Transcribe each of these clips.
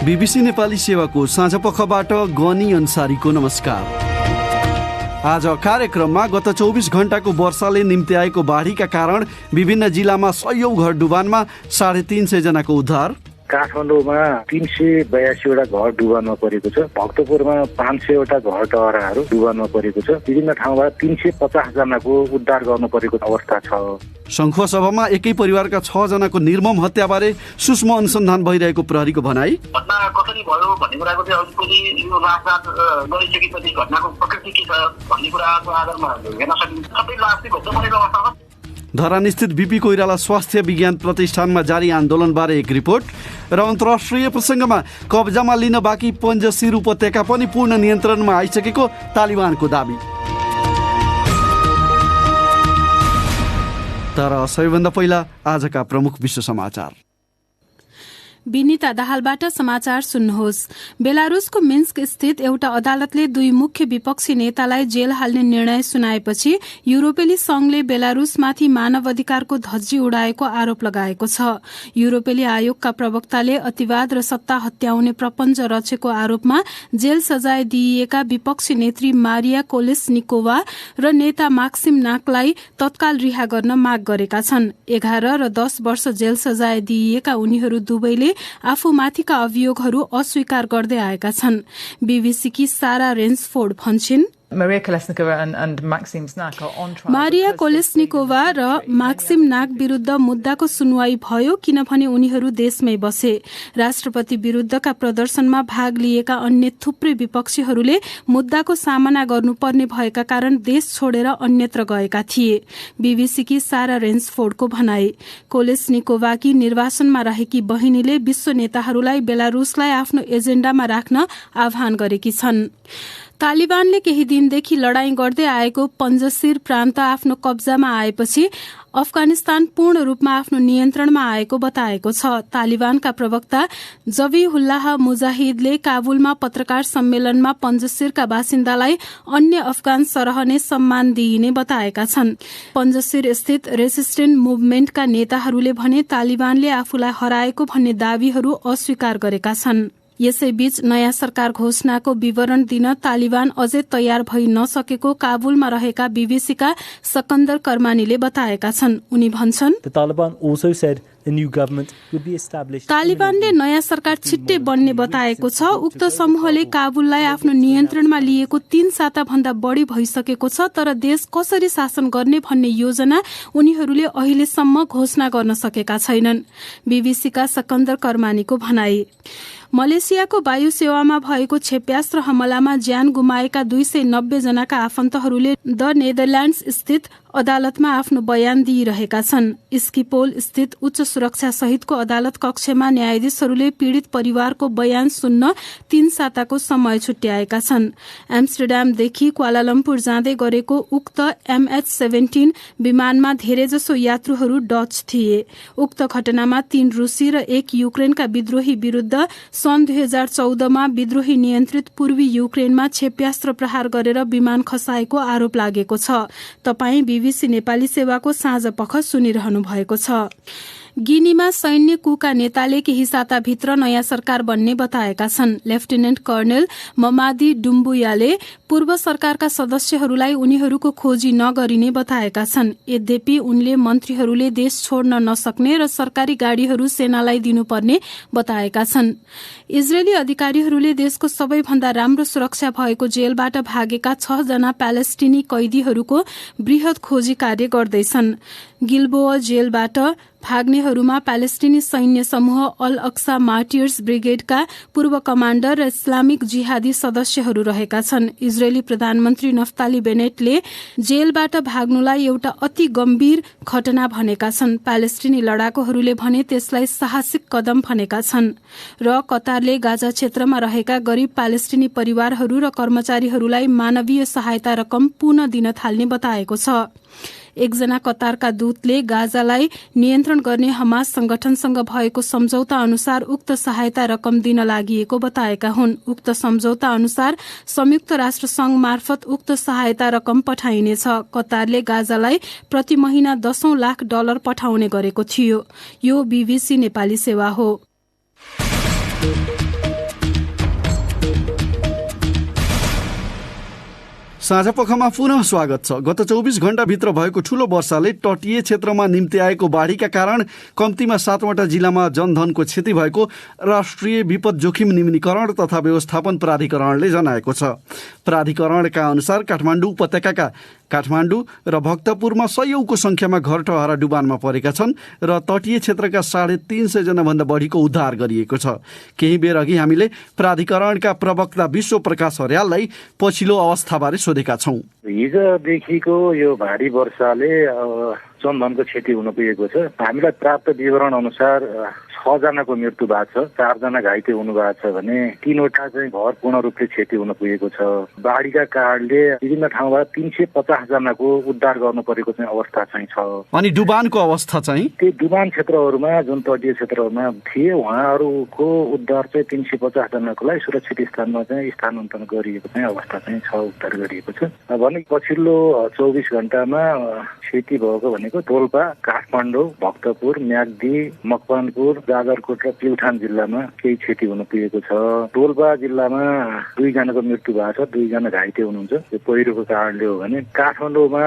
BBC Nepali सेवाको साँझपखबाट गनी अन्सारीको नमस्कार। आज कार्यक्रममा गत 24 घण्टाको वर्षाले निम्ति आएको बाढीका कारण विभिन्न जिल्लामा सयौं घर डुबानमा 350 जनाको उद्धार। काठमाडौँमा 382वटा घर डुबानमा परेको छ। भक्तपुरमा 500वटा घर टहराहरू डुबानमा परेको छ। विभिन्न ठाउँबाट 350 जनाको उद्धार गर्नु परेको अवस्था छ। संखुवा सभामा एकै परिवारका 6 जनाको निर्मम हत्याबारे सूक्ष्म अनुसन्धान भइरहेको प्रहरीको भनाई। घटना कसरी भयो भन्ने कुराको चाहिँ अलिकति यो लासरात गरिसकेपछि घटनाको प्रकृति के छ भन्ने कुराको आधारमा हेर्न सकिन्छ। सबै लासले घट्नु परेको अवस्थामा धरान स्थित बीपी कोइराला स्वास्थ्य विज्ञान प्रतिष्ठानमा जारी आन्दोलनबारे एक रिपोर्ट र अन्तर्राष्ट्रिय प्रसङ्गमा कब्जामा लिन बाँकी पञ्जसिर उपत्यका पनि पूर्ण नियन्त्रणमा आइसकेको तालिबानको दाबी। तर सबैभन्दा पहिला आजका प्रमुख विश्व समाचार। विनिता दाहालबाट समाचार सुन्नुहोस्। बेलारुसको मिन्स्क स्थित एउटा अदालतले 2 मुख्य विपक्षी नेतालाई जेल हाल्ने निर्णय सुनाएपछि युरोपेली संघले बेलारुसमाथि मानव अधिकारको धज्जी उडाएको आरोप लगाएको छ। युरोपेली आयोगका प्रवक्ताले अतिवाद र सत्ता हत्याउने प्रपञ्च रचेको आरोपमा जेल सजाय दिइएका विपक्षी नेत्री मारिया कोलेस्निकोवा र नेता माक्सिम नाकलाई तत्काल रिहा गर्न माग गरेका छन्। 11 र 10 वर्ष जेल सजाय दिइएका उनीहरू दुवैले आफूमाथिका अभियोगहरू अस्वीकार गर्दै आएका छन्। बीबीसीकी सारा रेन्सफोर्ड भन्छिन्, मारिया कोलेस्निकोवा र माक्सिम नाक विरूद्ध मुद्दाको सुनवाई भयो किनभने उनीहरू देशमै बसे। राष्ट्रपति विरूद्धका प्रदर्शनमा भाग लिएका अन्य थुप्रै विपक्षीहरूले मुद्दाको सामना गर्नुपर्ने भएका कारण देश छोडेर अन्यत्र गएका थिए। बीबीसीकी सारा रेन्सफोर्डको भनाई। कोलेस्निकोवाकी निर्वासनमा रहेकी बहिनीले विश्व नेताहरूलाई बेलारुसलाई आफ्नो एजेन्डामा राख्न आह्वान गरेकी छन्। तालिबानले केही दिनदेखि लडाईं गर्दै आएको पञ्जसिर प्रान्त आफ्नो कब्जामा आएपछि अफगानिस्तान पूर्ण रूपमा आफ्नो नियन्त्रणमा आएको बताएको छ। तालिबानका प्रवक्ता जबीहुल्लाह मुजाहिदले काबुलमा पत्रकार सम्मेलनमा पञ्जसिरका बासिन्दालाई अन्य अफगान सरहने सम्मान दिइने बताएका छन्। पञ्जसिर स्थित रेसिस्टेन्ट मुभमेन्टका नेताहरूले भने तालिबानले आफूलाई हराएको भन्ने दावीहरू अस्वीकार गरेका छन्। यसैबीच नयाँ सरकार घोषणाको विवरण दिन तालिबान अझै तयार भइ नसकेको काबुलमा रहेका बीबीसीका सकन्दर कर्मानीले बताएका छन्। उनी भन्छन्, तालिबानले नयाँ सरकार छिट्टै बन्ने बताएको छ। उक्त समूहले काबुललाई आफ्नो नियन्त्रणमा लिएको 3 साताभन्दा बढी भइसकेको छ, तर देश कसरी शासन गर्ने भन्ने योजना उनीहरूले अहिलेसम्म घोषणा गर्न सकेका छैनन्। बीबीसीका सकन्दर कर्मानीको भनाई। मलेसियाको वायु सेवामा भएको क्षेप्यास्त्र हमलामा ज्यान गुमाएका 290 जनाका आफन्तहरूले द नेदरल्याण्ड्स स्थित अदालतमा आफ्नो बयान दिइरहेका छन्। स्किपोल स्थित उच्च सुरक्षा सहितको अदालत कक्षमा न्यायाधीशहरूले पीड़ित परिवारको बयान सुन्न 3 साताको समय छुट्याएका छन्। एम्स्टरड्यामदेखि क्वालालम्पुर जाँदै गरेको उक्त MH17 विमानमा धेरैजसो यात्रुहरू डच थिए। उक्त घटनामा 3 रुसी र 1 युक्रेनका विद्रोही विरूद्ध सन् 2014 मा विद्रोही नियन्त्रित पूर्वी युक्रेनमा क्षेप्यास्त्र प्रहार गरेर विमान खसाएको आरोप लागेको छ। तपाई बीबीसी नेपाली सेवाको साँझपख सुनिरहनु भएको छ। गिनीमा सैन्य कुका नेताले केही साताभित्र नयाँ सरकार बन्ने बताएका छन्। लेफ्टिनेन्ट कर्णेल ममादी डुम्बुयाले पूर्व सरकारका सदस्यहरूलाई उनीहरूको खोजी नगरिने बताएका छन्। यद्यपि उनले मन्त्रीहरूले देश छोड्न नसक्ने र सरकारी गाड़ीहरू सेनालाई दिनुपर्ने बताएका छन्। इजरायली अधिकारीहरूले देशको सबैभन्दा राम्रो सुरक्षा भएको जेलबाट भागेका 6 जना प्यालेस्टिनी कैदीहरूको वृहत खोजी कार्य गर्दैछन्। गिल्बोआ जेलबाट भाग्नेहरूमा प्यालेस्टिनी सैन्य समूह अल अक्सा मार्टियर्स ब्रिगेडका पूर्व कमाण्डर र इस्लामिक जिहादी सदस्यहरू रहेका छन्। इजरायली प्रधानमन्त्री नफ्ताली बेनेटले जेलबाट भाग्नुलाई एउटा अति गम्भीर घटना भनेका छन्। प्यालेस्टिनी लडाकुहरूले भने त्यसलाई साहसिक कदम भनेका छन्। र कतारले गाजा क्षेत्रमा रहेका गरीब प्यालेस्टिनी परिवारहरू र कर्मचारीहरूलाई मानवीय सहायता रकम पुनः दिन थाल्ने बताएको छ। एकजना कतारका दूतले गाजालाई नियन्त्रण गर्ने हमास संगठनसँग भएको सम्झौता अनुसार उक्त सहायता रकम दिन लागिएको बताएका हुन्। उक्त सम्झौता अनुसार संयुक्त राष्ट्र संघ मार्फत उक्त सहायता रकम पठाइनेछ। कतारले गाजालाई प्रति महिना $10 लाख पठाउने गरेको थियो। यो बीबीसी नेपाली सेवा हो। साँझपखमा पुनः स्वागत छ। गत 24 घण्टाभित्र भएको ठूलो वर्षाले तटीय क्षेत्रमा निम्ति आएको बाढीका कारण कम्तीमा 7वटा जिल्लामा जनधनको क्षति भएको राष्ट्रिय विपद जोखिम न्यूनीकरण तथा व्यवस्थापन प्राधिकरणले जनाएको छ। प्राधिकरणका अनुसार काठमाडौँ उपत्यकाका काठमाडौँ र भक्तपुरमा सयौंको संख्यामा घर टहरा डुबानमा परेका छन् र तटीय क्षेत्रका 350 जनाभन्दा बढीको उद्धार गरिएको छ। केही बेर अघि हामीले प्राधिकरणका प्रवक्ता विश्व प्रकाश अर्याललाई पछिल्लो अवस्थाबारे सोधेका छौं। हिजोदेखिको यो भारी वर्षाले जनधनको क्षति हुन पुगेको छ। हामीलाई प्राप्त विवरण अनुसार 6 जनाको मृत्यु भएको छ, 4 जना घाइते हुनु भएको छ भने 3वटा चाहिँ घर पूर्ण रूपले क्षति हुन पुगेको छ। बाढीका कारणले विभिन्न ठाउँबाट 350 जनाको उद्धार गर्नु परेको चाहिँ अवस्था चाहिँ छ। अनि डुबानको अवस्था चाहिँ त्यो डुबान क्षेत्रहरूमा जुन तटीय क्षेत्रहरूमा थिए उहाँहरूको उद्धार चाहिँ 350 जनाको लागि सुरक्षित स्थानमा चाहिँ स्थानान्तरण गरिएको चाहिँ अवस्था चाहिँ छ, उद्धार गरिएको छ। भने पछिल्लो 24 घण्टामा क्षति भएको भनेको टोल्पा, काठमाडौँ, भक्तपुर, म्याग्दी, मकवानपुर, जाजरकोट र प्युठान जिल्लामा केही क्षति हुन पुगेको छ। टोल्पा जिल्लामा 2 जनाको मृत्यु भएको छ, 2 जना घाइते हुनुहुन्छ। यो पहिरोको कारणले हो भने काठमाडौँमा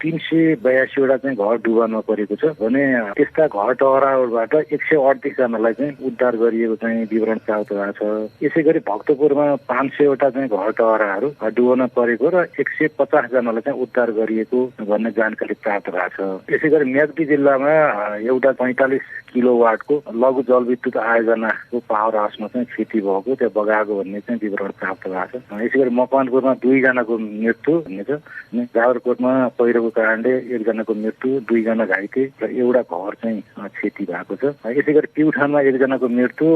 382वटा चाहिँ घर डुबानमा परेको छ भने त्यस्ता घर टहराबाट 138 जनालाई चाहिँ उद्धार गरिएको चाहिँ विवरण प्राप्त भएको छ। यसै गरी भक्तपुरमा 500वटा चाहिँ घर टहराहरू डुबाउन परेको र 150 जनालाई चाहिँ उद्धार गरिएको भन्ने जानकारी प्राप्त भएको छ। यसै गरी म्याग्दी जिल्लामा एउटा 45 किलोवाटको लघु जलविद्युत आयोजनाको पावर हाउसमा चाहिँ क्षति भएको, त्यो बगाएको भन्ने चाहिँ विवरण प्राप्त भएको छ। यसै गरी मकवानपुरमा 2 जनाको मृत्यु भन्ने छ। जाजरकोटमा पहिरोको कारणले 1 जनाको मृत्यु, 2 जना घाइते र एउटा घर चाहिँ क्षति भएको छ। यसै गरी प्युठानमा 1 जनाको मृत्यु,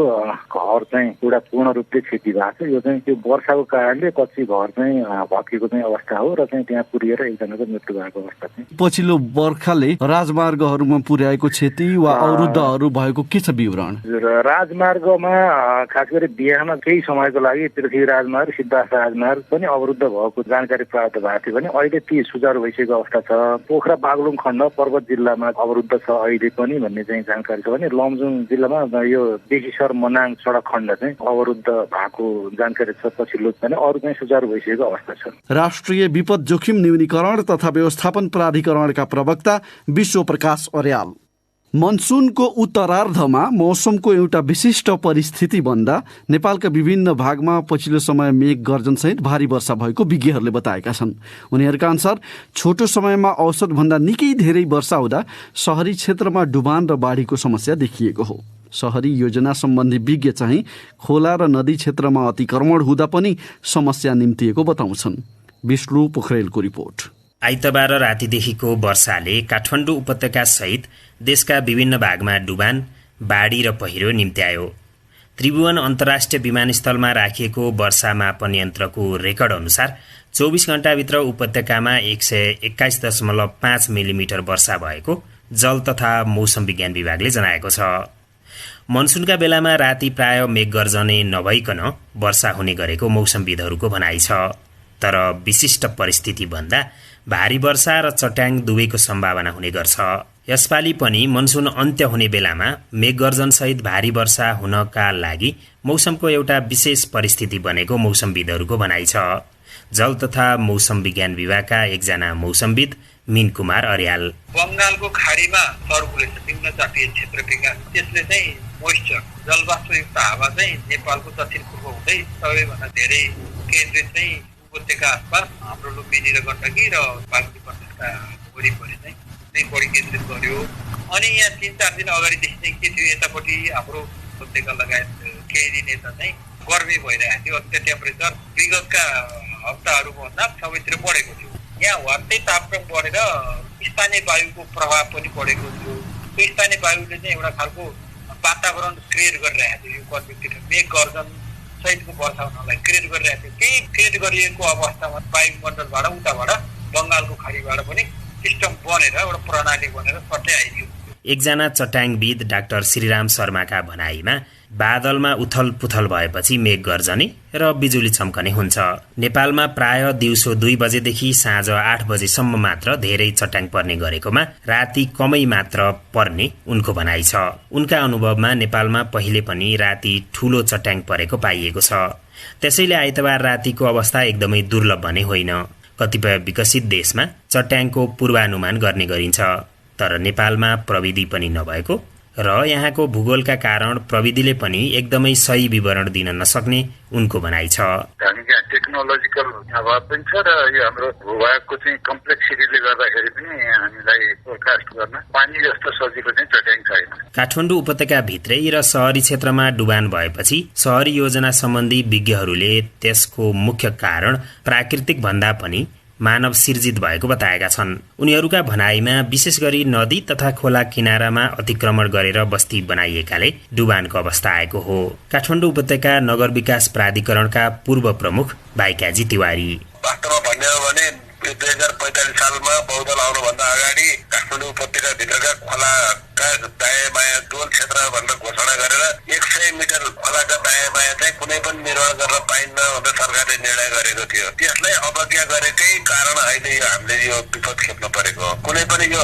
घर चाहिँ एउटा पूर्ण रूपले क्षति भएको छ। यो चाहिँ त्यो वर्षाको कारणले कच्ची घर चाहिँ भत्किएको चाहिँ अवस्था हो र चाहिँ त्यहाँ पुरिएर 1 जनाको मृत्यु भएको अवस्था चाहिँ। पछिल्लो बर्खाले राजमार्गहरूमा पुर्याएको क्षति वा अवरुद्धहरू भएको के छ विवरण? राजमार्गमा खास गरी बिहान केही समयको लागि पृथ्वी राजमार्ग, सिद्धार्थ राजमार्ग पनि अवरुद्ध भएको जानकारी प्राप्त भएको थियो भने अहिले ती सुचारू भइसकेको अवस्था छ। पोखरा बागलुङ खण्ड पर्वत जिल्लामा अवरुद्ध छ अहिले पनि भन्ने चाहिँ जानकारी छ भने लमजुङ जिल्लामा यो बेसीसर मनाङ सडक खण्ड चाहिँ अवरुद्ध भएको जानकारी छ पछिल्लो भने, अरू चाहिँ सुचारू भइसकेको अवस्था छ। राष्ट्रिय विपद जोखिम न्यूनीकरण तथा व्यवस्थापन प्राधिकरणका प्रवक्ता विश्व प्रकाश अर्याल। मनसुनको उत्तरार्धमा मौसमको एउटा विशिष्ट परिस्थिति बन्दा नेपालका विभिन्न भागमा पछिल्लो समय मेघ गर्जनसहित भारी वर्षा भएको विज्ञहरूले बताएका छन्। उनीहरूका अनुसार छोटो समयमा औसतभन्दा निकै धेरै वर्षा हुँदा शहरी क्षेत्रमा डुबान र बाढीको समस्या देखिएको हो। शहरी योजना सम्बन्धी विज्ञ चाहिँ खोला र नदी क्षेत्रमा अतिक्रमण हुँदा पनि समस्या निम्तिएको बताउँछन्। विष्णु पोखरेलको रिपोर्ट। आइतबार रातिदेखिको वर्षाले काठमाडौँ उपत्यका सहित देशका विभिन्न भागमा डुबान, बाढी र पहिरो निम्त्यायो। त्रिभुवन अन्तर्राष्ट्रिय विमानस्थलमा राखिएको वर्षा मापन यन्त्रको रेकर्ड अनुसार 24 घण्टाभित्र उपत्यकामा 121.5 मिलिमिटर वर्षा भएको जल तथा मौसम विज्ञान विभागले जनाएको छ। मनसुनका बेलामा राति प्राय मेघ गर्जने नभइकन वर्षा हुने गरेको मौसमविदहरूको भनाइ छ। तर विशिष्ट परिस्थिति भन्दा भारी वर्षा र चट्याङ दुवैको सम्भावना हुने गर्छ। यसपालि पनि मनसुन अन्त्य हुने बेलामा मेघगर्जनसहित भारी वर्षा हुनका लागि मौसमको एउटा विशेष परिस्थिति बनेको मौसमविदहरूको भनाइ छ। जल तथा मौसम विज्ञान विभागका एकजना मौसमविद मीन कुमार अर्याल। बंगालको खाडीमा सर्कुलेसन निम्न चापिय क्षेत्र विकास, त्यसले चाहिँ मोइस्चर जलवाष्पयुक्त हावा चाहिँ नेपालको दक्षिण पूर्व हुँदै सबैभन्दा धेरै केन्द्रित चाहिँ उपत्यका आसपास हाम्रो लुम्बिनी र गण्डकी र बागमती प्रदेशका वरिपरि चाहिँ बढी केन्द्रित गर्यो। अनि यहाँ 3-4 दिन अगाडिदेखि चाहिँ के थियो, यतापट्टि हाम्रो उपत्यका लगायत केही दिन यता चाहिँ गर्मी भइरहेको थियो। त्यो टेम्परेचर विगतका हप्ताहरूभन्दा सबैतिर बढेको थियो। यहाँ वास्तै तापक्रम बढेर स्थानीय वायुको प्रभाव पनि बढेको थियो। त्यो स्थानीय वायुले चाहिँ एउटा खालको वातावरण क्रिएट गरिरहेको थियो। यो कन्भेक्टिभ मेघ गर्जन सहितको वर्षा हुनलाई क्रिएट गरिरहेको थियो। केही क्रिएट गरिएको अवस्थामा वायुमण्डलबाट उताबाट बङ्गालको खाडीबाट पनि सिस्टम बनेर एउटा प्रणाली बनेर सट्टै आइदियो। एकजना चट्याङविद डाक्टर श्रीराम शर्माका भनाइमा बादलमा उथल पुथल भएपछि मेघ गर्जने र बिजुली चम्कने हुन्छ। नेपालमा प्राय दिउँसो 2 बजेदेखि साँझ 8 बजेसम्म मात्र धेरै चट्याङ पर्ने गरेकोमा राति कमै मात्र पर्ने उनको भनाइ छ। उनका अनुभवमा नेपालमा पहिले पनि राति ठूलो चट्याङ परेको पाइएको छ। त्यसैले आइतबार रातिको अवस्था एकदमै दुर्लभ भने होइन। कतिपय विकसित देशमा चट्याङको पूर्वानुमान गर्ने गरिन्छ, तर नेपालमा प्रविधि पनि नभएको र यहाँको भूगोलका कारण प्रविधिले पनि एकदमै सही विवरण दिन नसक्ने उनको भनाइ छ। हामी यहाँ टेक्नोलोजिकल अभाव पनि छ र यो हाम्रो भूभागको चाहिँ कम्प्लेक्सिटीले गर्दाखेरि पनि हामीलाई फोरकास्ट गर्न पानी जस्तो सजिलो चाहिँ चट्याङ छैन। काठमाडौँ उपत्यका भित्रै र शहरी क्षेत्रमा डुबान भएपछि शहरी योजना सम्बन्धी विज्ञहरूले त्यसको मुख्य कारण प्राकृतिक भन्दा पनि मानव सिर्जित भएको बताएका छन्। उनीहरूका भनाइमा विशेष गरी नदी तथा खोला किनारामा अतिक्रमण गरेर बस्ती बनाइएकाले डुबानको अवस्था आएको हो। काठमाडौँ उपत्यका नगर विकास प्राधिकरणका पूर्व प्रमुख भाइकाजी तिवारी वास्तवमा भन्ने हो भने 2045 सालमा बहुदल आउनुभन्दा अगाडि काठमाडौँ उपत्यका भित्रका खोलाका दायाँ बायाँ डोल क्षेत्र भनेर घोषणा गरेर 100 मिटर खोलाका दायाँ बायाँ चाहिँ कुनै पनि निर्माण गर्न पाइन्न भनेर सरकारले निर्णय गरेको थियो। त्यसलाई अवज्ञा गरेकै कारण अहिले यो हामीले यो विपद खेप्न परेको हो। कुनै पनि यो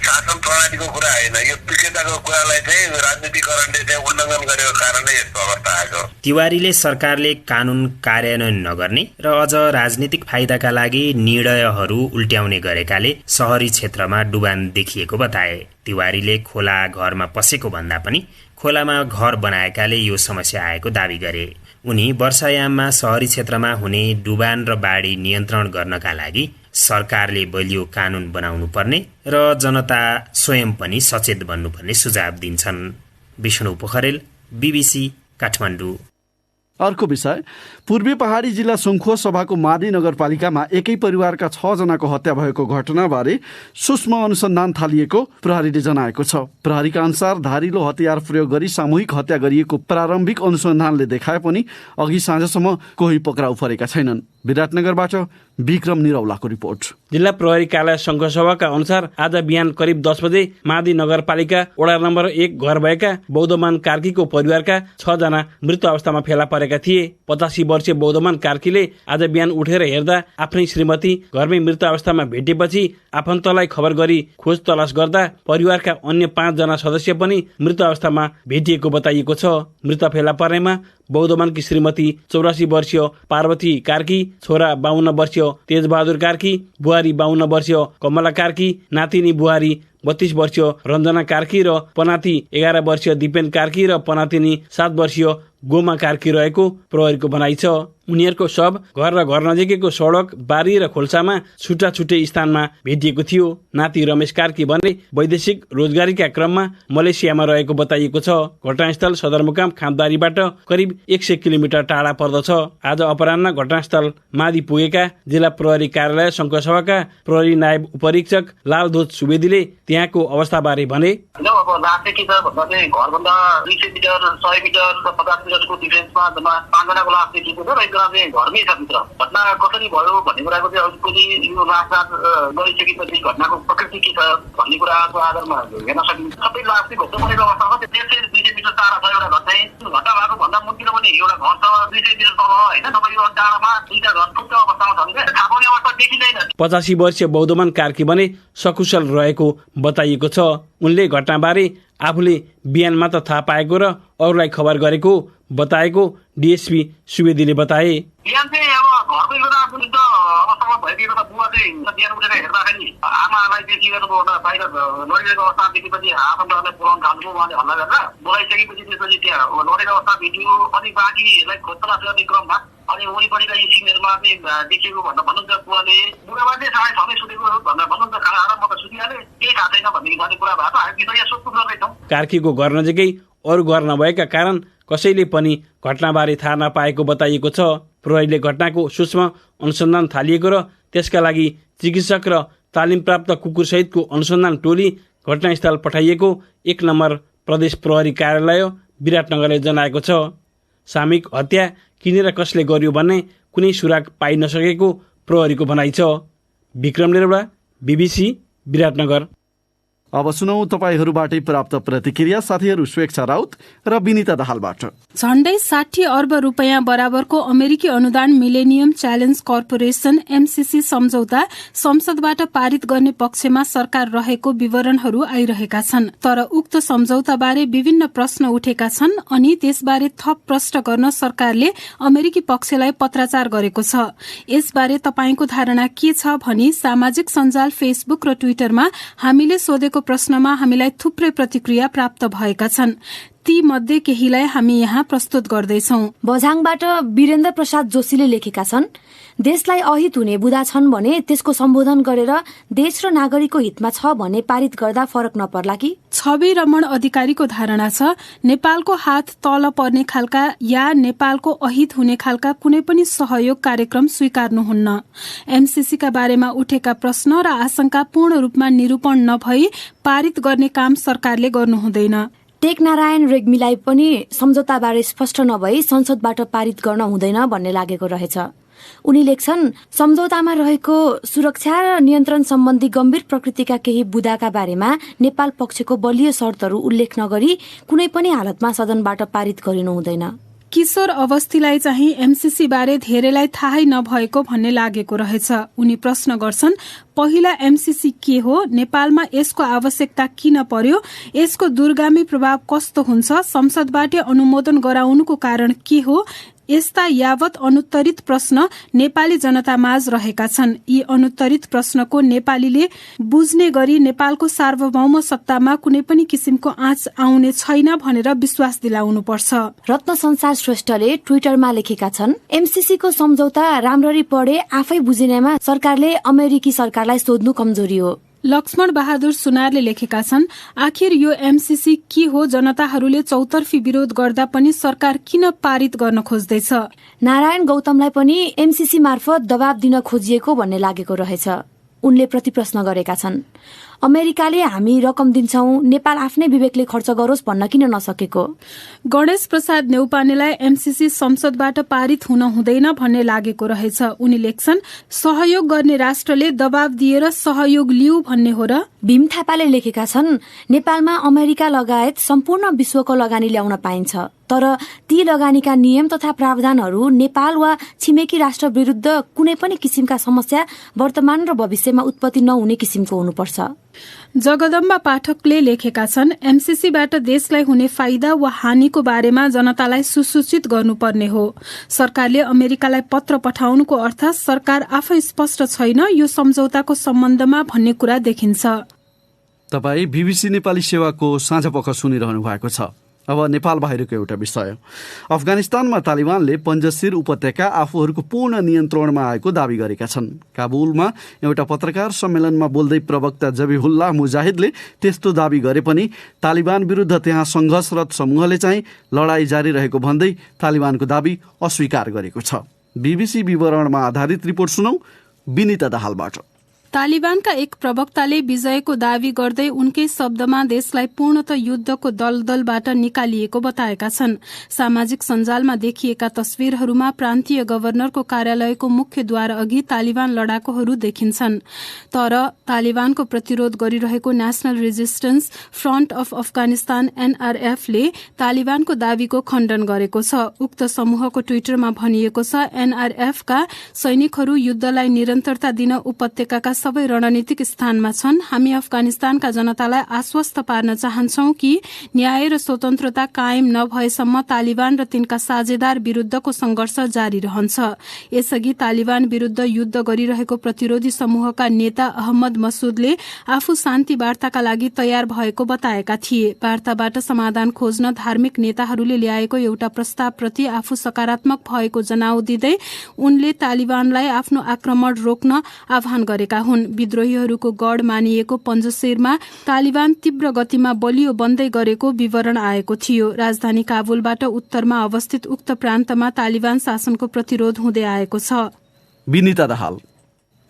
शासन प्रणालीको कुरा होइन, यो विक्रेताको कुरालाई चाहिँ राजनीतिकरणले चाहिँ उल्लङ्घन गरेको कारणले यस्तो अवस्था आएको। तिवारीले सरकारले कानुन कार्यान्वयन नगर्ने र अझ राजनीतिक फाइदाका लागि निर्णयहरू उल्ट्याउने गरेकाले शहरी क्षेत्रमा डुबान देखिएको बताए। तिवारीले खोला घरमा पसेको भन्दा पनि खोलामा घर बनाएकाले यो समस्या आएको दावी गरे। उनी वर्षायाममा शहरी क्षेत्रमा हुने डुबान र बाढी नियन्त्रण गर्नका लागि सरकारले बलियो कानुन बनाउनु पर्ने र जनता स्वयं पनि सचेत बन्नुपर्ने सुझाव दिन्छन्। विष्णु पोखरेल, BBC, काठमाडौँ। अर्को विषय, पूर्वी पहाडी जिल्ला सुङ्खो सभाको माडी नगरपालिकामा एकै परिवारका 6 जनाको हत्या भएको घटनाबारे सूक्ष्म अनुसन्धान थालिएको प्रहरीले जनाएको छ। प्रहरीका अनुसार धारिलो हतियार प्रयोग गरी सामूहिक हत्या गरिएको प्रारम्भिक अनुसन्धानले देखाए पनि अघि साँझसम्म कोही पक्राउ परेका छैनन्। विराटनगरबाट विक्रम निरौलाको रिपोर्ट। जिल्ला प्रहरी कार्यालय सङ्घसभाका अनुसार आज बिहान करिब 10 बजे मादी नगरपालिका वडा नम्बर 1 घर भएका बौद्धमान कार्कीको परिवारका 6 जना मृत अवस्थामा फेला परेका थिए। 85 वर्षीय बौद्धमान कार्कीले आज बिहान उठेर हेर्दा आफ्नै श्रीमती घरमै मृत अवस्थामा भेटेपछि आफन्तलाई खबर गरी खोज तलास गर्दा परिवारका अन्य 5 जना सदस्य पनि मृत अवस्थामा भेटिएको बताइएको छ। मृत फेला पर्नेमा बौद्धमानकी श्रीमती 84 वर्षीय पार्वती कार्की, छोरा 52 वर्षीय तेजबहादुर कार्की, बुहारी 52 वर्षीय कमला कार्की, नातिनी बुहारी 32 वर्षीय रञ्जना कार्की र पनाती 11 वर्षीय दिपेन कार्की र पनातिनी 7 वर्षीय गोमा कार्की रहेको प्रहरीको भनाइ छ। उनीहरूको शव घर र घर नजिकैको सडक, बारी र खोल्सामा छुट्टा छुट्टै स्थानमा भेटिएको थियो। नाति रमेश कार्की भने वैदेशिक रोजगारीका क्रममा मलेसियामा रहेको बताइएको छ। घटनास्थल सदरमुकाम खामदारीबाट करिब 100 किलोमिटर टाढा पर्दछ। आज अपराह्न घटनास्थल मादी पुगेका जिल्ला प्रहरी कार्यालय शङ्खसभाका प्रहरी नायब उपरीक्षक लालधोज सुवेदीले त्यहाँको अवस्थाबारे भने घरभन्दा 200 मिटर 100 मिटर 50 मिटरको डिफेन्समा जम्मा 5 जनाको लास देखिएको छ र एकजना चाहिँ घरमै छ भित्र। घटना कसरी भयो भन्ने कुराको चाहिँ अलिकति यो लासरात गरिसकेपछि घटनाको प्रकृति के छ भन्ने कुराको आधारमा हेर्न सकिन्छ। सबै लास चाहिँ घट्नु परेको अवस्थामा 150 मिटर टाढा छ एउटा घर चाहिँ। घटना भएको भन्दा मुन्तिर पनि एउटा घर छ 200 मिटर तल होइन, तपाईँ यो टाढामा 2टा घर फुट्टो अवस्थामा छन् क्या, थाहा पाउने अवस्था देखिँदैन। 85 वर्षीय बौद्धमान कार्की भने सकुशल रहेको बताइएको छ। उनले घटनाबारे आफूले बिहान मात्र थाहा पाएको र अरूलाई खबर गरेको बताएको डिएसपी सुवेदीले बताए। बिहान चाहिँ अब घरको एउटा वृद्ध अवस्थामा भइदिएको त बुवा चाहिँ बिहान उठेर हेर्दाखेरि आमालाई चाहिँ के गर्नुभयो त बाहिर लडिरहेको अवस्था देखेपछि आफन्तहरूलाई बोलाउन थाल्नुभयो। उहाँले हल्ला गरेर बोलाइसकेपछि त्यसपछि त्यहाँ लडेको अवस्था भेटियो। अनि बाँकीहरूलाई खोजतलास गर्ने क्रममा अनि वरिपरिका यी सिनहरूमा चाहिँ देखिएको भनेर भन्नुहुन्छ बुवाले। बुढामा चाहिँ 6:30 सुतेको भनेर भन्नुहुन्छ, खाना खाएर म त सुतिहालेँ, केही थाहा छैन भन्ने खाने कुरा भएको। हामी विषय सोध्नु गर्दैछौँ। कार्कीको घर नजिकै अरू घर नभएका कारण कसैले पनि घटनाबारे थाहा नपाएको बताइएको छ। प्रहरीले घटनाको सूक्ष्म अनुसन्धान थालिएको र त्यसका लागि चिकित्सक र तालिमप्राप्त कुकुरसहितको अनुसन्धान टोली घटनास्थल पठाइएको 1 नम्बर प्रदेश प्रहरी कार्यालय विराटनगरले जनाएको छ। सामूहिक हत्या किनेर कसले गर्यो भन्ने कुनै सुराग पाइ नसकेको प्रहरीको भनाइ छ। विक्रम निरौला, BBC, विराटनगर। अब सुनौ तपाईहरूबाटै प्राप्त प्रतिक्रिया। साथीहरू स्वेच्छा राउत र विनिता दाहालबाट। झण्डै 60 अर्ब रुपियाँ बराबरको अमेरिकी अनुदान मिलेनियम च्यालेन्ज कर्पोरेसन MCC सम्झौता संसदबाट पारित गर्ने पक्षमा सरकार रहेको विवरणहरू आइरहेका छन्। तर उक्त सम्झौताबारे विभिन्न प्रश्न उठेका छन् अनि त्यसबारे थप प्रश्न गर्न सरकारले अमेरिकी पक्षलाई पत्राचार गरेको छ। यसबारे तपाईको धारणा के छ भनी सामाजिक सञ्जाल फेसबुक र ट्विटरमा हामीले सोधेको प्रश्नमा हामीलाई थुप्रै प्रतिक्रिया प्राप्त भएका छन्। ती मध्ये केहीलाई हामी यहाँ प्रस्तुत गर्दैछौं। बझाङबाट वीरेन्द्र प्रसाद जोशीले लेखेका छन्, देशलाई अहित हुने बुदा छन् भने त्यसको सम्बोधन गरेर देश र नागरिकको हितमा छ भने पारित गर्दा फरक नपर्ला कि? छवि रमण अधिकारीको धारणा छ, नेपालको हात तल पर्ने खालका या नेपालको अहित हुने खालका कुनै पनि सहयोग कार्यक्रम स्वीकार्नुहुन्न। MCC का बारेमा उठेका प्रश्न र आशंका पूर्ण रूपमा निरूपण नभई पारित गर्ने काम सरकारले गर्नुहुँदैन। टेकनारायण रेग्मीलाई पनि सम्झौताबारे स्पष्ट नभई संसदबाट पारित गर्न हुँदैन भन्ने लागेको रहेछ। उनी लेख्छन्, सम्झौतामा रहेको सुरक्षा र नियन्त्रण सम्बन्धी गम्भीर प्रकृतिका केही बुदाका बारेमा नेपाल पक्षको बलियो शर्तहरू उल्लेख नगरी कुनै पनि हालतमा सदनबाट पारित गरिनु हुँदैन। किशोर अवस्थीलाई चाहिँ MCC बारे धेरैलाई थाहै नभएको भन्ने लागेको रहेछ। उनी प्रश्न गर्छन्, पहिला MCC के हो, नेपालमा यसको आवश्यकता किन पर्यो, यसको दूरगामी प्रभाव कस्तो हुन्छ, संसदबाट अनुमोदन गराउनुको कारण के हो? यस्ता यावत अनुत्तरित प्रश्न नेपाली जनतामाझ रहेका छन्। यी अनुत्तरित प्रश्नको नेपालीले बुझ्ने गरी नेपालको सार्वभौम सत्तामा कुनै पनि किसिमको आँच आउने छैन भनेर विश्वास दिलाउनुपर्छ। रत्न संसार श्रेष्ठले ट्विटरमा लेखेका छन्, MCC को सम्झौता राम्ररी पढे आफै बुझिनेमा सरकारले अमेरिकी सरकारलाई सोध्नु कमजोरी हो। लक्ष्मण बहादुर सुनारले लेखेका छन्, आखिर यो MCC के हो, जनताहरूले चौतर्फी विरोध गर्दा पनि सरकार किन पारित गर्न खोज्दैछ? नारायण गौतमलाई पनि MCC मार्फत दबाब दिन खोजिएको भन्ने लागेको रहेछ। उनले प्रतिप्रश्न गरेका छन्, अमेरिकाले हामी रकम दिन्छौं, नेपाल आफ्नै विवेकले खर्च गरोस् भन्न किन नसकेको? गणेश प्रसाद नेउपानेलाई MCC संसदबाट पारित हुन हुँदैन भन्ने लागेको रहेछ। उनी लेख्छन्, सहयोग गर्ने राष्ट्रले दबाब दिएर सहयोग लिऊ भन्ने हो र? भीम थापाले लेखेका छन्, नेपालमा अमेरिका लगायत सम्पूर्ण विश्वको लगानी ल्याउन पाइन्छ, तर ती लगानीका नियम तथा प्रावधानहरू नेपाल वा छिमेकी राष्ट्र विरुद्ध कुनै पनि किसिमका समस्या वर्तमान र भविष्यमा उत्पत्ति नहुने किसिमको हुनुपर्छ। जगदम्बा पाठकले लेखेका छन्, MCCबाट देशलाई हुने फाइदा वा हानिको बारेमा जनतालाई सुसूचित गर्नुपर्ने हो। सरकारले अमेरिकालाई पत्र पठाउनुको अर्थ सरकार आफै स्पष्ट छैन यो सम्झौताको सम्बन्धमा भन्ने कुरा देखिन्छ। तपाई BBC नेपाली सेवाको साँझ पख सुनिरहनु भएको छ। अब नेपाल बाहिरको एउटा विषय। अफगानिस्तानमा तालिबानले पञ्जसिर उपत्यका आफूहरूको पूर्ण नियन्त्रणमा आएको दावी गरेका छन्। काबुलमा एउटा पत्रकार सम्मेलनमा बोल्दै प्रवक्ता जबिहुल्लाह मुजाहिदले त्यस्तो दावी गरे पनि तालिबान विरुद्ध त्यहाँ संघर्षरत समूहले चाहिँ लडाई जारी रहेको भन्दै तालिबानको दावी अस्वीकार गरेको छ। BBC विवरणमा आधारित रिपोर्ट सुनौ विनिता दाहालबाट। तालिबानका एक प्रवक्ताले विजयको दावी गर्दै उनकै शब्दमा देशलाई पूर्णतः युद्धको दलदलबाट निकालिएको बताएका छन्। सामाजिक सञ्जालमा देखिएका तस्विरहरूमा प्रान्तीय गभर्नरको कार्यालयको मुख्य द्वार अघि तालिबान लडाकुहरू देखिन्छन्। तर तालिबानको प्रतिरोध गरिरहेको national resistance front of Afghanistan NRF ले तालिबानको दावीको खण्डन गरेको छ। उक्त समूहको ट्विटरमा भनिएको छ, NRF का सैनिकहरू युद्धलाई निरन्तरता दिन उपत्यकाका सबै रणनीतिक स्थानमा छन्। हामी अफगानिस्तानका जनतालाई आश्वस्त पार्न चाहन्छौं कि न्याय र स्वतन्त्रता कायम नभएसम्म तालिबान र तिनका साझेदार विरुद्धको संघर्ष जारी रहन्छ। यसअघि तालिबान विरुद्ध युद्ध गरिरहेको प्रतिरोधी समूहका नेता अहमद मसूदले आफू शान्ति वार्ताका लागि तयार भएको बताएका थिए। वार्ताबाट समाधान खोज्न धार्मिक नेताहरूले ल्याएको एउटा प्रस्तावप्रति आफू सकारात्मक भएको जनाउ दिँदै उनले तालिबानलाई आफ्नो आक्रमण रोक्न आह्वान गरेका हुन्। विद्रोहीहरूको गढ मानिएको पञ्जसिरमा तालिबान तीव्र गतिमा बलियो बन्दै गरेको विवरण आएको थियो। राजधानी काबुलबाट उत्तरमा अवस्थित उक्त प्रान्तमा तालिबान शासनको प्रतिरोध हुँदै आएको छ। विनिता दाहाल।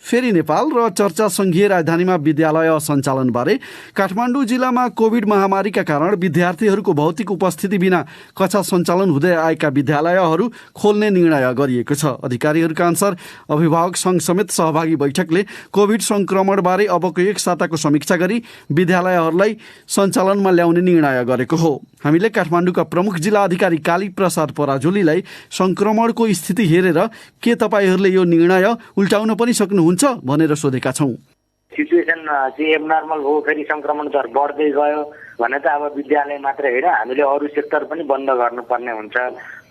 फेरि नेपाल र चर्चा संघीय राजधानीमा विद्यालय सञ्चालनबारे काठमाडौँ जिल्लामा कोभिड महामारीका कारण विद्यार्थीहरूको भौतिक उपस्थिति बिना कक्षा सञ्चालन हुँदै आएका विद्यालयहरू खोल्ने निर्णय गरिएको छ। अधिकारीहरूका अनुसार अभिभावक सङ्घ समेत सहभागी बैठकले कोभिड संक्रमणबारे अबको एक साताको समीक्षा गरी विद्यालयहरूलाई सञ्चालनमा ल्याउने निर्णय गरेको हो। हामीले काठमाडौँका प्रमुख जिल्ला अधिकारी काली प्रसाद पराजुलीलाई संक्रमणको स्थिति हेरेर के तपाईँहरूले यो निर्णय उल्टाउन पनि सक्नुहुन्छ भनेर सोधेका छौँ। सिचुएसन चाहिँ एबनर्मल हो, फेरि संक्रमण दर बढ्दै गयो भने त अब विद्यालय मात्र होइन हामीले अरू सेक्टर पनि बन्द गर्नुपर्ने हुन्छ।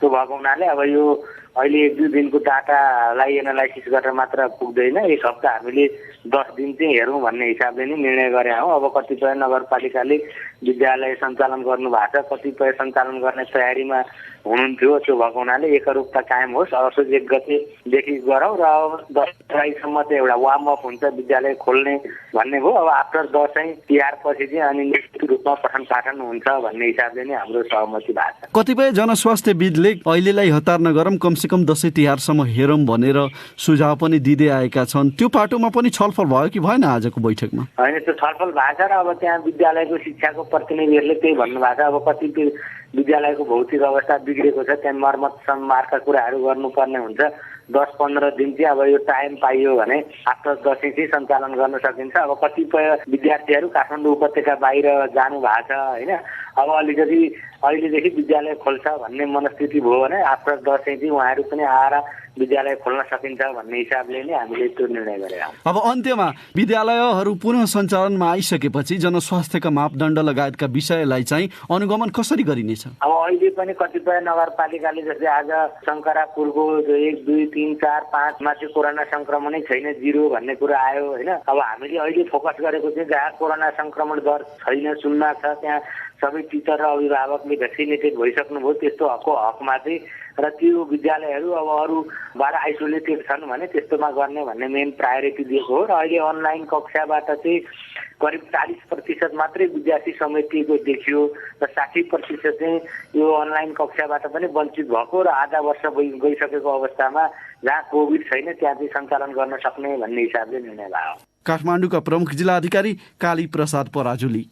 त्यो भएको हुनाले अब यो अहिले 1-2 दिनको डाटालाई एनालाइसिस गरेर मात्र पुग्दैन, एक हप्ता हामीले 10 दिन चाहिँ हेरौँ भन्ने हिसाबले नै निर्णय गरे हौँ। अब कतिपय नगरपालिकाले विद्यालय सञ्चालन गर्नु भएको छ, कतिपय सञ्चालन गर्ने तयारीमा हुनुहुन्थ्यो। त्यो भएको हुनाले एकरूपता कायम होस्, असोज 1 गतेदेखि गरौँ र अब 10 जुलाईसम्म चाहिँ एउटा वार्म अप हुन्छ विद्यालय खोल्ने भन्ने भयो। अब आफ्टर दसैँ तिहार पछि चाहिँ अनि निश्चित रूपमा पठन पाठन हुन्छ भन्ने हिसाबले नै हाम्रो सहमति भएको छ। कतिपय जनस्वास्थ्यविदले अहिलेलाई हतार नगरौँ, कमसेकम दसैँ तिहारसम्म हेरौँ भनेर सुझाव पनि दिँदै आएका छन्। त्यो पाटोमा पनि छलफल भयो कि भएन आजको बैठकमा? होइन, त्यो छलफल भएको छ र अब त्यहाँ विद्यालयको शिक्षाको प्रतिनिधिहरूले त्यही भन्नुभएको छ। अब कतिपय विद्यालयको भौतिक अवस्था बिग्रेको छ, त्यहाँ मर्मत सम्मारका कुराहरू गर्नुपर्ने हुन्छ। 10-15 दिन चाहिँ अब यो टाइम पाइयो भने आफ्टर दसैँ चाहिँ सञ्चालन गर्न सकिन्छ। अब कतिपय विद्यार्थीहरू काठमाडौँ उपत्यका बाहिर जानु भएको छ होइन, अब अलिकति अहिलेदेखि विद्यालय खोल्छ भन्ने मनस्थिति भयो भने आफ्टर दसैँ चाहिँ उहाँहरू पनि आएर विद्यालय खोल्न सकिन्छ भन्ने हिसाबले नै हामीले त्यो निर्णय गरेका हौँ। अब अन्त्यमा विद्यालयहरू पुनः सञ्चालनमा आइसकेपछि जनस्वास्थ्यका मापदण्ड लगायतका विषयलाई चाहिँ अनुगमन कसरी गरिनेछ? अब अहिले पनि कतिपय नगरपालिकाले जस्तै आज शङ्करापुरको 1, 2, 3, 4, 5 मा चाहिँ कोरोना संक्रमणै छैन, 0 भन्ने कुरा आयो होइन। अब हामीले अहिले फोकस गरेको चाहिँ जहाँ कोरोना संक्रमण दर छैन, 0 छ, त्यहाँ सबै टिचर र अभिभावकले भ्याक्सिनेटेड भइसक्नुभयो त्यस्तो हकमा चाहिँ, र त्यो विद्यालयहरू अब अरूबाट आइसोलेटेड छन् भने त्यस्तोमा गर्ने भन्ने मेन प्रायोरिटी दिएको हो। र अहिले अनलाइन कक्षाबाट चाहिँ करिब 40% मात्रै विद्यार्थी समेटिएको देखियो र 60% चाहिँ यो अनलाइन कक्षाबाट पनि वञ्चित भएको र आधा वर्ष गइसकेको अवस्थामा जहाँ कोभिड छैन त्यहाँ चाहिँ सञ्चालन गर्न सक्ने भन्ने हिसाबले निर्णय भयो। काठमाडौँका प्रमुख जिल्ला अधिकारी काली प्रसाद पराजुली।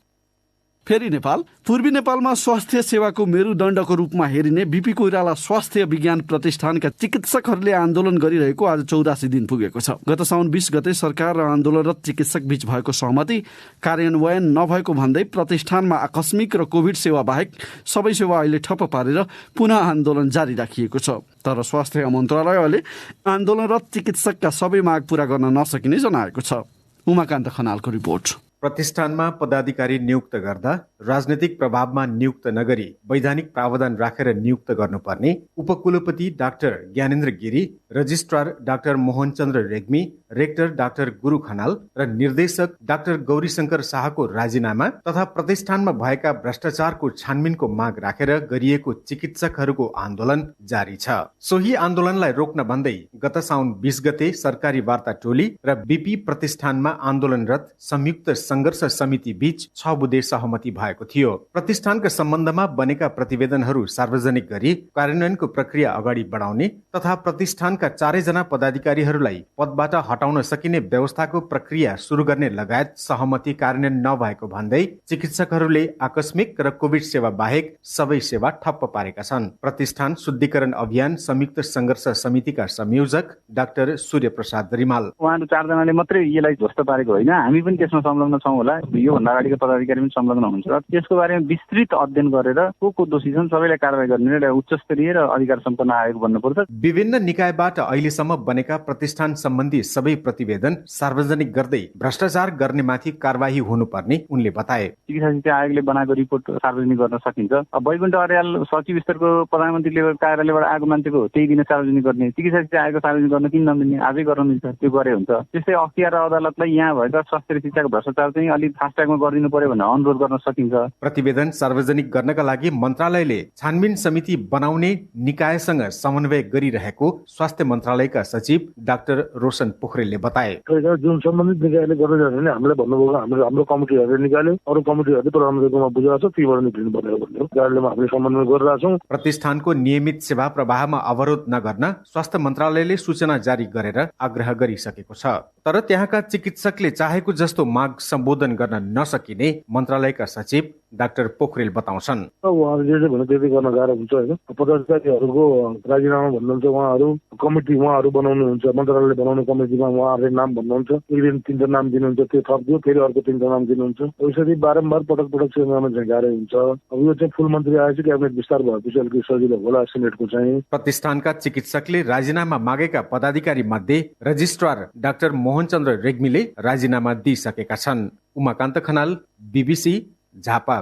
फेरि नेपाल। पूर्वी नेपालमा स्वास्थ्य सेवाको मेरुदण्डको रूपमा हेरिने बीपी कोइराला स्वास्थ्य विज्ञान प्रतिष्ठानका चिकित्सकहरूले आन्दोलन गरिरहेको आज 84 दिन पुगेको छ। गत साउन 20 गते सरकार र आन्दोलनरत चिकित्सक बीच भएको सहमति कार्यान्वयन नभएको भन्दै प्रतिष्ठानमा आकस्मिक र कोभिड सेवा बाहेक सबै सेवा अहिले ठप्प पारेर पुनः आन्दोलन जारी राखिएको छ। तर स्वास्थ्य मन्त्रालयले आन्दोलनरत चिकित्सकका सबै माग पूरा गर्न नसकिने जनाएको छ। उमाकान्त खनालको रिपोर्ट। प्रतिष्ठानमा पदाधिकारी नियुक्त गर्दा राजनैतिक प्रभावमा नियुक्त नगरी वैधानिक प्रावधान राखेर नियुक्त गर्नुपर्ने उपकुलपति doctor Gyanendra Giri, registrar doctor Mohanchandra Regmi, rector doctor Guru Khanal र निर्देशक डाक्टर गौरीशंकर शाहको राजीनामा तथा प्रतिष्ठानमा भएका भ्रष्टाचारको छानबिनको माग राखेर गरिएको चिकित्सकहरूको आन्दोलन जारी छ। सोही आन्दोलनलाई रोक्न भन्दै गत साउन 20 गते सरकारी वार्ता टोली र बीपी प्रतिष्ठानमा आन्दोलनरत संयुक्त संघर्ष समिति बीच 6 बुँदे सहमति भएको थियो। प्रतिष्ठानका सम्बन्धमा बनेका प्रतिवेदनहरू सार्वजनिक गरी कार्यान्वयनको प्रक्रिया अगाडि बढाउने तथा प्रतिष्ठानका 4 जना पदाधिकारीहरूलाई पदबाट हटाउन सकिने व्यवस्थाको प्रक्रिया सुरु गर्ने लगायत सहमति कार्यान्वयन नभएको भन्दै चिकित्सकहरूले आकस्मिक र कोभिड सेवा बाहेक सबै सेवा ठप्प पारेका छन्। प्रतिष्ठान शुद्धिकरण अभियान संयुक्त संघर्ष समितिका संयोजक डाक्टर सूर्य प्रसाद रिमाल। उहाँहरू 4 जनाले मात्रै यसलाई ध्वस्त पारेको होइन, हामी पनि त्यसमा संलग्न छौँ होला। योभन्दा अगाडिको पदाधिकारी पनि संलग्न हुनुहुन्छ र त्यसको बारेमा विस्तृत अध्ययन गरेर को दोषी छन् सबैलाई कारबाही गर्ने एउटा उच्च स्तरीय र अधिकार सम्पन्न आयोग बन्नुपर्छ। विभिन्न निकायबाट अहिलेसम्म बनेका प्रतिष्ठान सम्बन्धी सबै प्रतिवेदन सार्वजनिक गर्दै भ्रष्टाचार गर्नेमाथि कारबाही हुनुपर्ने उनले बताए। चिकित्सा शिक्षा आयोगले बनाएको रिपोर्ट सार्वजनिक गर्न सकिन्छ। वैकुण्ठ अर्याल सचिव स्तरको प्रधानमन्त्री लेभल कार्यालयबाट आएको मान्छेको त्यही दिन सार्वजनिक गर्ने, चिकित्सा शिक्षा आयोगको सार्वजनिक गर्न किन नमिल्ने? आजै गर्न मिल्छ, त्यो गरे हुन्छ। त्यस्तै अख्तियार अदालतलाई यहाँ भएका स्वास्थ्य र शिक्षाको भ्रष्टाचार चाहिँ अलिक फास्ट ट्र्याकमा गरिदिनु पर्यो भनेर अनुरोध गर्न सकिन्छ। सकिन्छ। प्रतिवेदन सार्वजनिक गर्नका लागि मन्त्रालयले छानबिन समिति बनाउने निकायसँग समन्वय गरिरहेको स्वास्थ्य मन्त्रालयका सचिव डाक्टर रोशन पोखरेलले बताए। जुन सम्बन्धित निकायले गर्न जाने भने हामीलाई भन्नुभयो हाम्रो कमिटीहरूले निकाल्यो, अरू कमिटीहरूले प्रधानमन्त्रीकोमा बुझाएको छ, तीबाट निक्लिनु पर्यो भन्ने कार्यमा हामीले समन्वय गरिरहेका छौँ। प्रतिष्ठानको नियमित सेवा प्रवाहमा अवरोध नगर्न स्वास्थ्य मन्त्रालयले सूचना जारी गरेर आग्रह गरिसकेको छ। तर त्यहाँका चिकित्सकले चाहेको जस्तो माग सम्बोधन गर्न नसकिने मन्त्रालयका सचिव डाक्टर पोखरेल बताउँछन्। उहाँहरूले जे भने त्यति गर्न गाह्रो हुन्छ होइन। पदाधिकारीहरूको राजीनामा भन्नुहुन्छ, उहाँहरू बनाउनुहुन्छ, मन्त्रालयले बनाउने कमिटीमा उहाँहरूले नाम भन्नुहुन्छ, एक दिन 3टा नाम दिनुहुन्छ, त्यो थप्दियो, फेरि अर्को 3टा नाम दिनुहुन्छ। यसरी बारम्बार पटक चेन्ज चाहिँ गाह्रो हुन्छ। अब यो चाहिँ फुल मन्त्री आएपछि क्याबिनेट विस्तार भएपछि अलिकति सजिलो होला सिनेटको चाहिँ। प्रतिष्ठानका चिकित्सकले राजीनामा मागेका पदाधिकारी मध्ये रजिस्ट्रार डाक्टर मोहनचन्द्र रेग्मीले राजीनामा दिइसकेका छन्। उमाकान्त खनाल, BBC, झापा।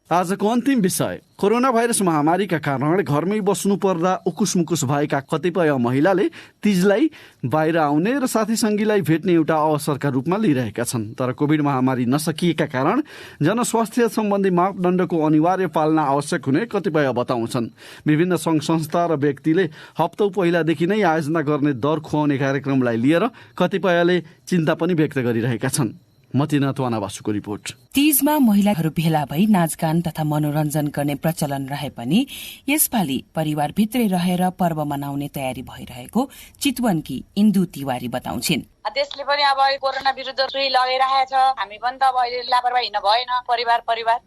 आजको अन्तिम विषय, कोरोना भाइरस महामारीका कारण घरमै बस्नु पर्दा उकुस भएका कतिपय महिलाले तीजलाई बाहिर आउने र साथी सङ्गीलाई भेट्ने एउटा अवसरका रूपमा लिइरहेका छन्। तर कोभिड महामारी नसकिएका कारण जनस्वास्थ्य सम्बन्धी मापदण्डको अनिवार्य पालना आवश्यक हुने कतिपय बताउँछन्। विभिन्न सङ्घ संस्था र व्यक्तिले हप्तौ पहिलादेखि नै आयोजना गर्ने दर खुवाउने कार्यक्रमलाई लिएर कतिपयले चिन्ता पनि व्यक्त गरिरहेका छन्। मतिना त्वानावासुको रिपोर्ट। तीजमा महिलाहरू भेला भई नाचगान तथा मनोरञ्जन गर्ने प्रचलन रहे पनि यसपालि परिवारभित्रै रहेर पर्व मनाउने तयारी भइरहेको चितवनकी इन्दु तिवारी बताउँछिन्। देशले पनि अब कोरोना विरुद्ध सुई लगाइरहेछ, हामी पनि त अब अहिले लापरवाही हिँड्न भएन। परिवार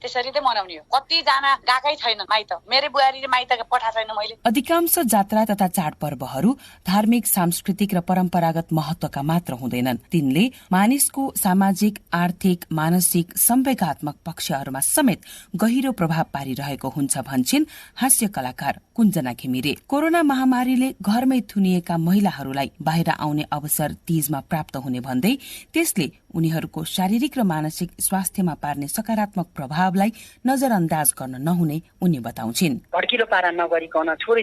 त्यसरी नै मनाउने हो। कतिजना गएकै छैन माइत, मेरो बुहारीले माइत पठाएको छैन मैले। अधिकांश जात्रा तथा चाडपर्वहरू धार्मिक, सांस्कृतिक र परम्परागत महत्वका मात्र हुँदैनन्। तिनले मानिसको सामाजिक, आर्थिक, मानसिक, संवेगात्मक पक्षहरूमा समेत गहिरो प्रभाव पारिरहेको हुन्छ भन्छिन् हास्य कलाकार कुञ्जना घिमिरे। कोरोना महामारीले घरमै थुनिएका महिलाहरूलाई बाहिर आउने अवसर तीजमा प्राप्त हुने भन्दै त्यसले उनीहरूको शारीरिक र मानसिक स्वास्थ्यमा पार्ने सकारात्मक प्रभावलाई नजरअन्दाज गर्न नहुने उनी बताउँछिन्। भड्किलो पारा नगरिकन छोरै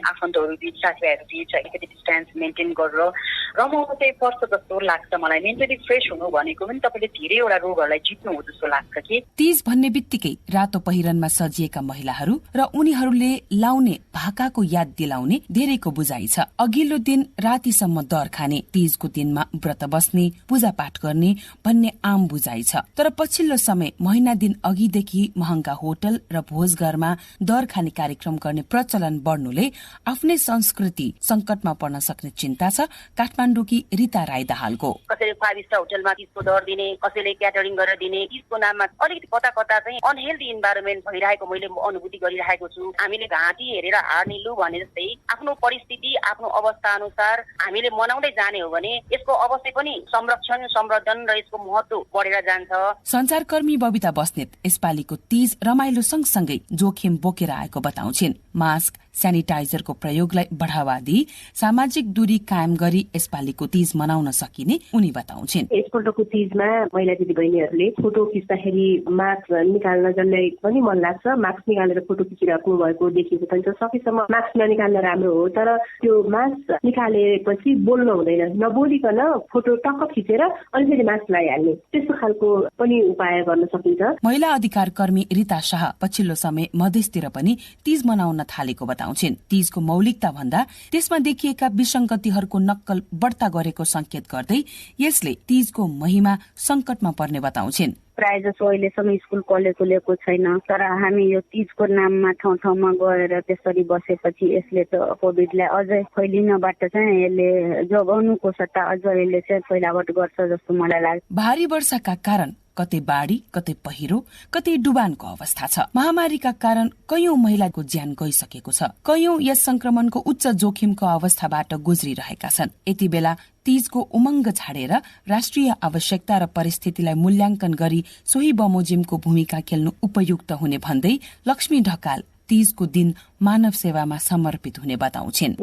आफन्तहरू बीच, साथीभाइहरू बीच अलिकति डिस्टेन्स मेन्टेन गरेर रमाउनु चाहिँ पर्छ जस्तो लाग्छ मलाई। मेन्टली फ्रेस हुनु भनेको पनि तपाईँले धेरैवटा रोगहरूलाई जित्नु हो जस्तो लाग्छ कि। तीज भन्ने बित्तिकै रातो पहिरनमा सजिएका महिलाहरू र उनीहरूले लाउने भाकाको याद दिलाउने धेरैको बुझाइ छ। अघिल्लो दिन रातिसम्म दर खाने, तीजको दिनमा व्रत बस्ने, पूजा पाठ गर्ने भन्ने आम बुझाइ छ। तर पछिल्लो समय महिना दिन अघिदेखि महँगा होटल र भोजघरमा दर खाने कार्यक्रम गर्ने प्रचलन बढ्नुले आफ्नै संस्कृति संकटमा पर्न सक्ने चिन्ता छ काठमाडौँकी रिता राई दाहालको। कसैले 5 स्टार होटलमा तीजको दर दिने, कसैले क्याटरिङ गरेर दिने, तीजको नाममा अलिकति कता चाहिँ अनहेल्दी इन्भाइरोमेन्ट भइरहेको मैले अनुभूति गरिरहेको छु। हामीले घाँटी हेरेर हार्निलु भने जस्तै आफ्नो परिस्थिति, आफ्नो अवस्था अनुसार हामीले मनाउँदै जाने हो भने यसको अवश्य पनि संरक्षण, संवर्धन र यसको महत्व बढेर जान्छ। सञ्चारकर्मी बबिता बस्नेत यसपालिको तीज रमाइलो सँगसँगै जोखिम बोकेर आएको बताउँछिन्। मास्क, सेनिटाइजरको प्रयोगलाई बढ़ावा दिई सामाजिक दूरी कायम गरी यसपालिको तीज मनाउन सकिने उनी बताउँछिन्। यसपल्टको तीजमा महिला दिदीबहिनीहरूले फोटो खिच्दाखेरि मास्क निकाल्न जसलाई पनि मन लाग्छ, मास्क निकालेर फोटो खिचिराख्नु भएको देखिएको पनि छ। सकेसम्म मास्क ननिकाल्न राम्रो हो, तर त्यो मास्क निकालेपछि बोल्नु हुँदैन, नबोलिकन फोटो टक्क खिचेर अनि फेरि मास्क लगाइहाल्ने, त्यस्तो खालको पनि उपाय गर्न सकिन्छ। महिला अधिकार कर्मी रिता शाह पछिल्लो समय मधेसतिर पनि तीज मनाउन थालेको बताउँछिन्। तीजको मौलिकता भन्दा त्यसमा देखिएका विसंगतिहरूको नक्कल बढ्ता गरेको संकेत गर्दै यसले तीजको महिमा संकटमा पर्ने बताउँछिन्। प्रायः जसो अहिलेसम्म स्कुल कलेज खुलेको छैन, तर हामी यो तीजको नाममा ठाउँ ठाउँमा गएर त्यसरी बसेपछि यसले त कोभिडलाई अझै फैलिनबाट चाहिँ यसले जोगाउनुको सट्टा अझ यसले चाहिँ फैलावट गर्छ जस्तो मलाई लाग्छ। भारी वर्षाका कारण कतै बाढ़ी, कतै पहिरो, कतै डुबानको अवस्था छ। महामारीका कारण कयौं महिलाको ज्यान गइसकेको छ। कयौं यस संक्रमणको उच्च जोखिमको अवस्थाबाट गुज्रिरहेका छन्। यति बेला तीजको उमंग छाडेर राष्ट्रिय आवश्यकता र परिस्थितिलाई मूल्याङ्कन गरी सोही बमोजिमको भूमिका खेल्नु उपयुक्त हुने भन्दै लक्ष्मी ढकाल तीजको दिन मानव सेवामा समर्पित हुने बताउँछिन्।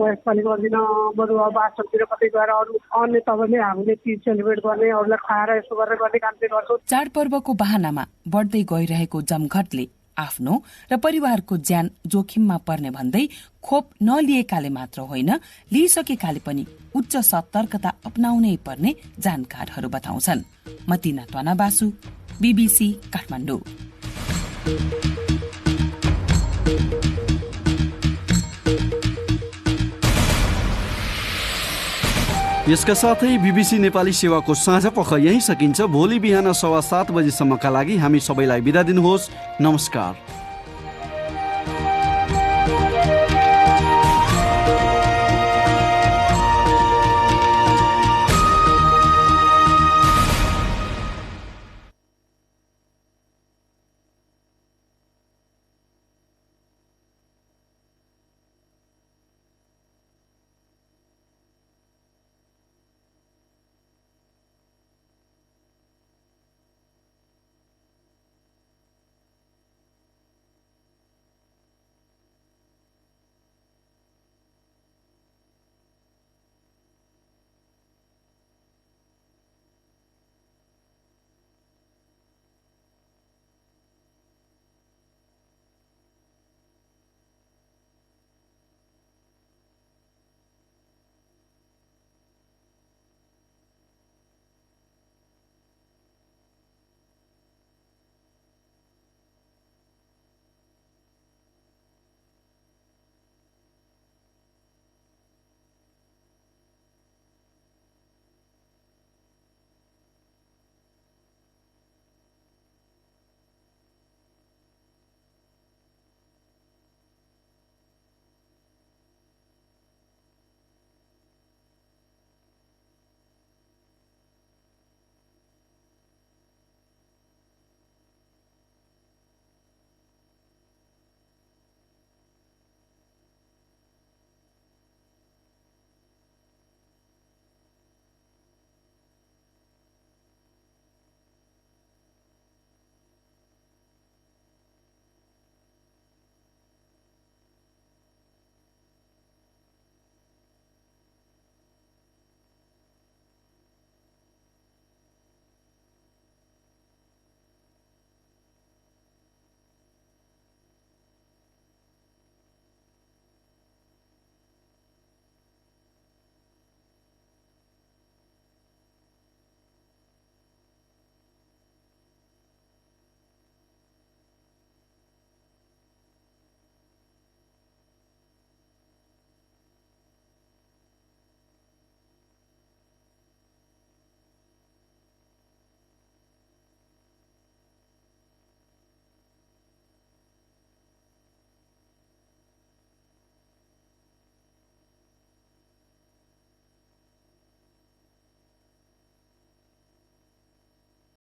चाडपर्वको बहानामा बढ्दै गइरहेको जमघटले आफ्नो र परिवारको ज्यान जोखिममा पर्ने भन्दै खोप नलिएकाले मात्र होइन, लिइसकेकाले पनि उच्च सतर्कता अपनाउनै पर्ने जानकारहरू बताउँछन्। मतिना त्वानावासु, BBC काठमाडौँ। यसका साथै BBC नेपाली सेवाको साँझ पख यही सकिन्छ। भोलि बिहान 7:15 बजेसम्मका लागि हामी सबैलाई बिदा दिनुहोस्। नमस्कार।